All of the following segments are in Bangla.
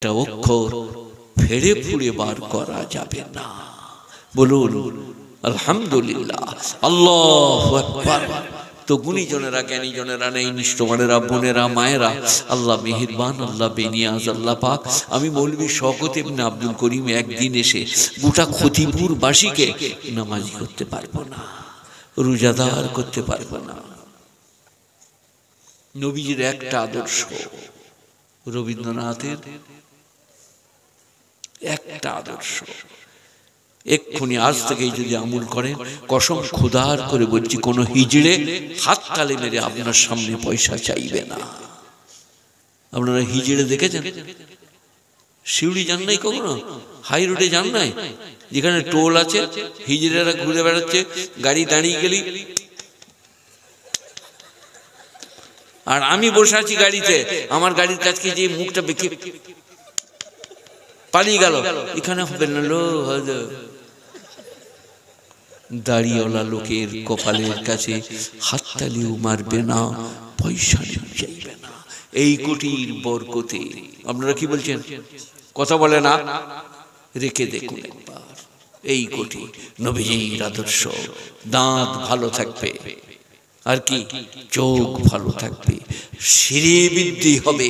একটা অক্ষর ফেড়ে ফুড়ে বার করা যাবে না। বলুন আলহামদুলিল্লাহ, আল্লাহু আকবার। তো গুণীজনেরা, জ্ঞানীজনেরা, নেই নিষ্ঠমানেরা, বোনেরা, মায়েরা, আল্লাহ মেহেরবান, আল্লাহ বেনিয়াজ, আল্লাহ পাক। আমি মৌলভী শওকত ইবনে আব্দুল করিম একদিন এসে গোটা খতিপুর বাসীকে নামাজি করতে পারবো না, রোজাদার করতে পারবো না। নবীজির একটা আদর্শ, রবীন্দ্রনাথের একটা আদর্শ, এক্ষুনি আজ থেকেই যদি আমল করেন, কসম খোদার করে বলছি, কোন হিজড়ে হাত তালে মেরে আপনার সামনে পয়সা চাইবে না। আপনারা হিজড়ে দেখেছেন? শিউড়ি যান নাই কখনো? হাই রোডে যান নাই? যেখানে টোল আছে, হিজড়েরা ঘুরে বেড়াচ্ছে, গাড়ি দাঁড়িয়ে গেলি, আর আমি বসে আছি গাড়িতে, আমার গাড়ির কাছকে যে মুখটা বেঁকে পালিয়ে গেল, এখানে হবে না লো। দাড়িওয়ালা লোকের কপালের কাছে হাততালিও মারবে না, পয়সা চাইবে না। এই কোটির বরকতে আপনারা কি বলছেন? কথা বলে না? রেখে দেখুন একবার, এই কোটি নবীজির আদর্শ। দাঁত ভালো থাকবে, আর কি চোখ ভালো থাকবে, শ্রীবৃদ্ধি হবে।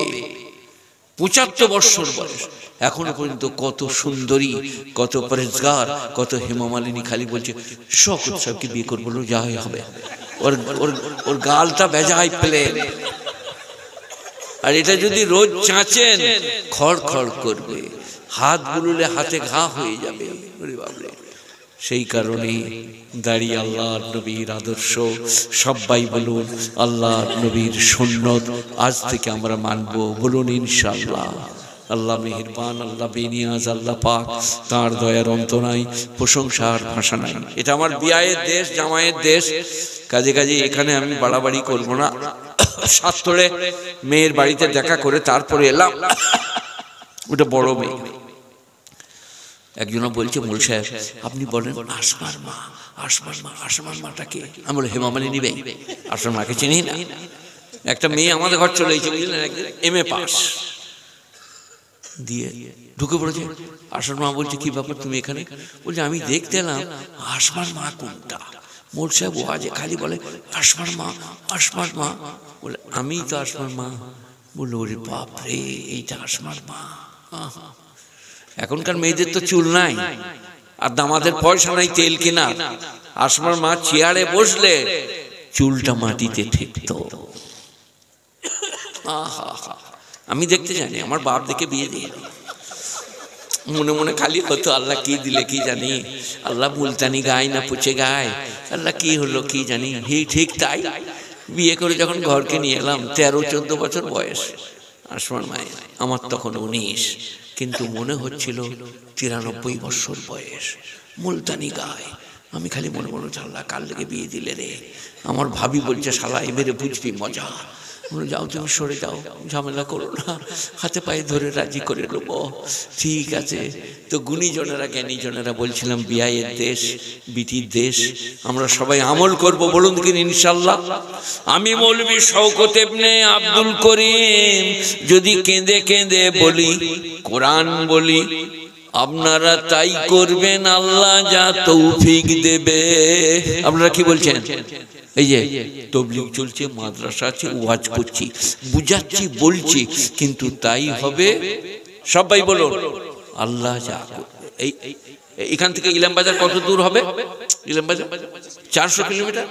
৭৫ বছর বয়স, এখনো পর্যন্ত কত সুন্দরী, কত পরেজগার, কত হেমামালিনী খালি বলছে শওকত সাহেবকে বিয়ে করবো, যাই হবে। ওর গালটা বেজায় প্লেন, আর এটা যদি রোজ চাঁচেন খড় খড় করবে, হাত বুলুলে হাতে ঘা হয়ে যাবে। সেই কারণে দাঁড়িয়ে আল্লাহর নবীর আদর্শ, সবাই বলুন আল্লাহর নবীর সুন্নত আজ থেকে আমরা মানব। বলুন ইনশাআল্লাহ। আল্লাহ মেহেরবান, আল্লাহ বেনিয়াজ, আল্লাহ পাক, তাঁর দয়ার অন্ত নাই, প্রশংসার ভাষা নাই। এটা আমার বিয়ের দেশ, জামাইয়ের দেশ, কাজে কাজে এখানে আমি বাড়াবাড়ি করবো না। সাতরে মেয়ের বাড়িতে দেখা করে তারপরে এলাম, ওটা বড় মেয়ে। একজন বলছে মোল সাহেব আপনি বলেন আসমার মা, আসমার মা, আসমার মাটাকে? আমি বলি হেমা মালিনী বে, আসমার মাকে চিনি না। একটা মেয়ে আমাদের ঘর চলে এসেছে, বুঝলেন, MA পাস দিয়ে ঢুকে পড়েছে। আসমার মা বলছে কি ব্যাপার তুমি এখানে? বলছে আমি দেখতে এলাম আসমার মা কোনটা। মোল সাহেব ও আজ খালি বলে আসমার মা, আসমার মা। বলে আমি তো আসমার মা। বললো ওরে বাপ রে, এইটা আসমার মা। এখনকার মেয়েদের তো চুল নাই, আর দামাদের পয়সা নাই তেল কেনা। আসমার মা চেয়ারে বসলে চুলটা মাটিতে ঠেকতো। আমি দেখতে জানি, আমার বাপ দেখে বিয়ে দিয়ে মনে মনে খালি হতো আল্লাহ কি দিলে কি জানি, আল্লাহ মুলতানি গায় না পুছে গায়, আল্লাহ কি হলো কি জানি। ঠিক তাই বিয়ে করে যখন ঘরকে নিয়ে এলাম, 13-14 বছর বয়স আসমার মায়ের, আমার তখন 19, কিন্তু মনে হচ্ছিল 93 বছর বয়স, মুলতানি গায়। আমি খালি মনে মনে আল্লাহ কাল লেগে বিয়ে দিলে রে। আমার ভাবি বলছে শালা এবারে বুঝবি মজা। যাও তুমি সরে যাও, ঝামেলা করো না, হাতে পায়ে ধরে রাজি করে নেবো। ঠিক আছে। তো গুণীজনেরা, জ্ঞানীজনেরা বলছিলাম বিয়ের দেশ, বিটির দেশ, আমরা সবাই আমল করব। বলুন কি ইনশাআল্লাহ। আমি মৌলভী শওকত ইবনে আব্দুল করিম যদি কেঁদে কেঁদে বলি কোরআন বলি, আপনারা তাই করবেন, আল্লাহ যা তৌফিক দেবে। আপনারা কি বলছেন? এই যে তাবলীগ চলছে, মাদ্রাসা আছে, ওয়াজ করছি, বুঝাচ্ছি, বলছি, কিন্তু তাই হবে। সবাই বলুন আল্লাহ যা করবে। এই এখান থেকে ইলাম বাজার কত দূর হবে? ইলাম বাজার 400 কিলোমিটার,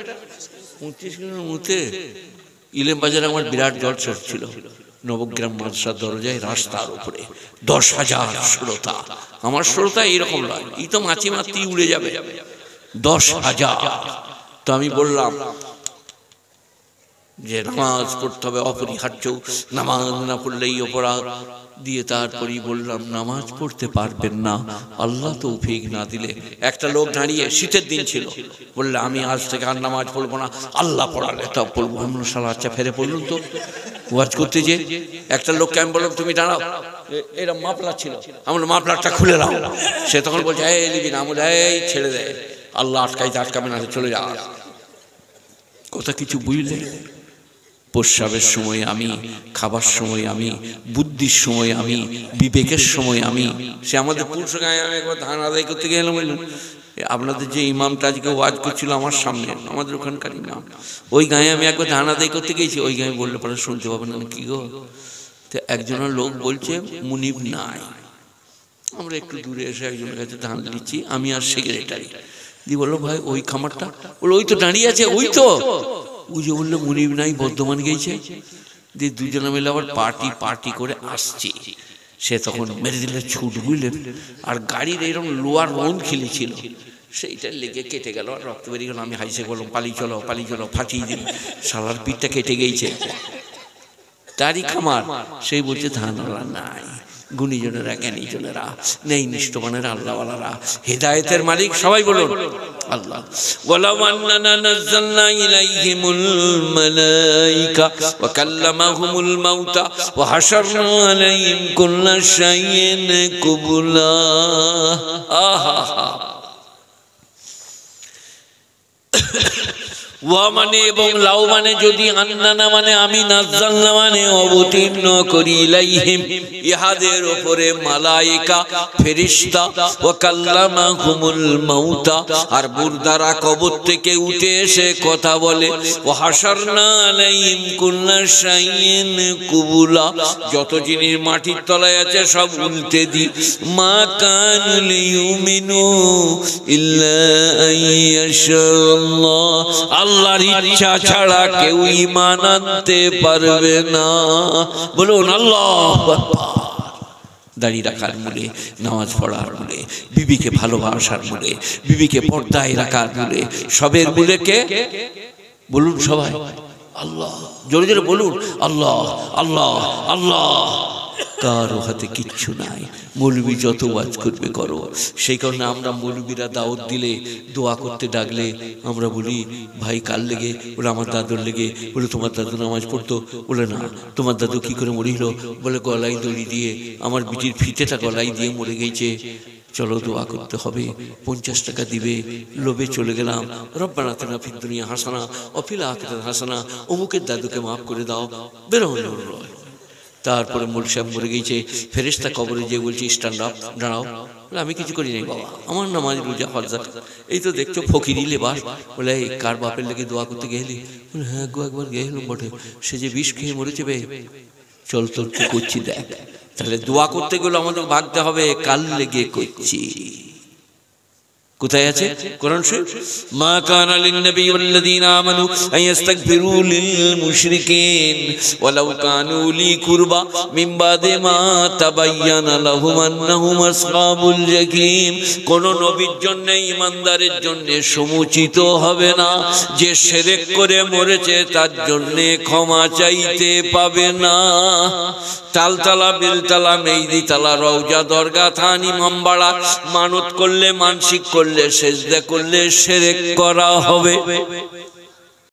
25 কিলোমিটার মধ্যে ইলাম বাজারে আমার বিরাট জলসা ছিল। নবগ্রাম মাদ্রাসার দরজায়, রাস্তার উপরে 10,000 শ্রোতা। আমার শ্রোতা এইরকম নয়, এই তো মাছি মাত্রই উড়ে যাবে। 10,000। তো আমি বললাম যে নামাজ পড়তে হবে অপরিহার্য, নামাজ না পড়লেই অপরাধ দিয়ে। তারপরেই বললাম নামাজ পড়তে পারবেন না আল্লাহ তৌফিক না দিলে। একটা লোক দাঁড়িয়ে, শীতের দিন ছিল, বললে আমি আজ থেকে আর নামাজ পড়বো না, আল্লাহ পড়ালে তা পড়বো। আমরা সালা আচ্ছা ফেরে পড়লুন তো ওয়াজ করতে। যে একটা লোককে আমি বললাম তুমি দাঁড়াও, এরকম মাফলার ছিল, আমরা মাফলারটা খুলে দাও। সে তখন বলছে এই লিবি না, আমরা এই ছেড়ে দেয়, আল্লাহ আটকাইতে আটকাবে না, চলে যা। কথা কিছু বুঝলে? প্রস্রাবের সময় আমি, খাবার সময় আমি, বুদ্ধির সময় আমি, বিবেকের সময় আমি। সে আমাদের পুরুষ গায়ে আমি একবার ধান আদায় করতে গেলাম, আপনাদের যে ইমামটা আজকে ওয়াজ করছিল আমার সামনে, আমাদের ওখানকার ইমাম, ওই গায়ে আমি একবার ধান আদায় করতে গেছি। ওই গায়ে বললে পরে শুনতে পাবেন না, কি গো, তো একজনের লোক বলছে মুনিব নাই। আমরা একটু দূরে এসে একজনের কাছে ধান দিচ্ছি, আমি আর সেক্রেটারি দিয়ে বললো ভাই ওই খামারটা, বললো ওই তো দাঁড়িয়ে আছে, ওই তো। ওই যে বললো মুনিব নাই, বর্ধমান গেছে। দিয়ে দুজনে মিলে আবার পার্টি করে আসছে। সে তখন মেরে দিলে ছুট, বুঝলেন, আর গাড়ির এরকম লোয়ার রোন খেলেছিল, সেইটা লেগে কেটে গেল, আর রক্ত বেরিয়ে গেল। আমি হাইসে বললাম পালিয়ে চলো, ফাটিয়ে দিন, শালার পিঠটা কেটে গেছে। তারই খামার, সেই বলছে ধানওয়ালা নাই, গুণীজনেরা, জ্ঞানীজনেরা নেই, নিষ্ঠবানেরা, আল্লাহওয়ালারা, হেদায়েতের মালিক সবাই বলুন আল্লাহ। ওয়ালাউ আন্নানা নাযালনা ইলাইহিমুল মালাইকা ওয়া কাল্লামাহুমুল মাউতা ওয়া হাশারনা আলাইহিম কুল্লা শাইইন কুবুলা। আহা, ওয়া মানে এবং লাউ মানে যদি, আন্নানা মানে আমি, নাযালনা মানে অবতীর্ণ করি, ইলাইহিম ইহাদের উপরে, মালায়েকা ফেরেশতা, ওয়া কাল্লামাহুমুল মাউতা আর মুর্দারা কবর থেকে উঠে এসে কথা বলে, ওয়া হাশারনা আলাইহিম কুল্লা শাইইন কুবুলা, যত জিনিস মাটির তলায় আছে সব উল্টে দি। মা কানু লিউমিনু ইল্লা আইয়াশাল্লাহ, আল্লাহর ইচ্ছা ছাড়া কেউ ঈমান আনতে পারবে না। বলুন আল্লাহু আকবার। দাড়ি রাখার মূলে, নামাজ পড়ার মূলে, বিবিকে ভালোবাসার মূলে, বিবিকে পর্দায় রাখার মূলে, সবের মূলে কে? বলুন সবাই আল্লাহ, জোরে জোরে বলুন আল্লাহ আল্লাহ আল্লাহ। কারো হাতে কিচ্ছু নাই, মৌলবি যত ওয়াজ করবে করো। সেই কারণে আমরা মৌলবিরা দাওয়াত দিলে, দোয়া করতে ডাকলে আমরা বলি ভাই কার লেগে? বলে আমার দাদুর লেগে। বলে তোমার দাদু নামাজ পড়তো? বলে না। তোমার দাদু কি করে মরিল? বলে গলায় দড়ি দিয়ে, আমার বিটির ফিতেটা গলায় দিয়ে মরে গেছে। চলো দোয়া করতে হবে, 50 টাকা দিবে। লোভে চলে গেলাম। রব্বানা আতিনা ফিদ দুনিয়া হাসানা ওয়া ফিল আখিরাতি হাসানা, অমুকের দাদুকে মাফ করে দাও, বেরো। তারপরে মোল সাহেব মরে গেছে, ফেরেশতা কবরে যে বলছে স্ট্যান্ড আপ, দাঁড়াও। বলে আমি কিছু করি নাই বাবা, আমার নামাজ রোজা হজ যাকাত, এই তো দেখছো ফকিরি লেবাস। বলে কার বাপের লেগে দোয়া করতে গেলি? বলে হ্যাঁ গো একবার গেলাম বটে, সে যে বিষ খেয়ে মরেছে বে। চল তোর কি করছি দেখ। তাহলে দোয়া করতে গেলে আমাদের ভাবতে হবে কাল লেগে করছি। কোথায় আছে কোরআন শরীফ? মা কানা লিন নবী ওয়াল্লাযীনা আমানু আইয়াস্তাগফিরু লিল মুশরিকিন ওয়ালাউ কানু লি কুরবা মিন বাদে মা তাবায়্যানা লাহুম আন্নাহুম আসহাবুল জাহিম। কোন নবীর জন্য, ঈমানদারের জন্য সমুচিত হবে না যে শিরক করে মরেছে তার জন্য ক্ষমা চাইতে পাবে না। তালতলা, বেলতলা, মেইদিতলা, রওজা, দরগা, থান, ইমামবাড়া, মানত করলে, মানসিক করলে, সেজদা করলে শিরক করা হবে।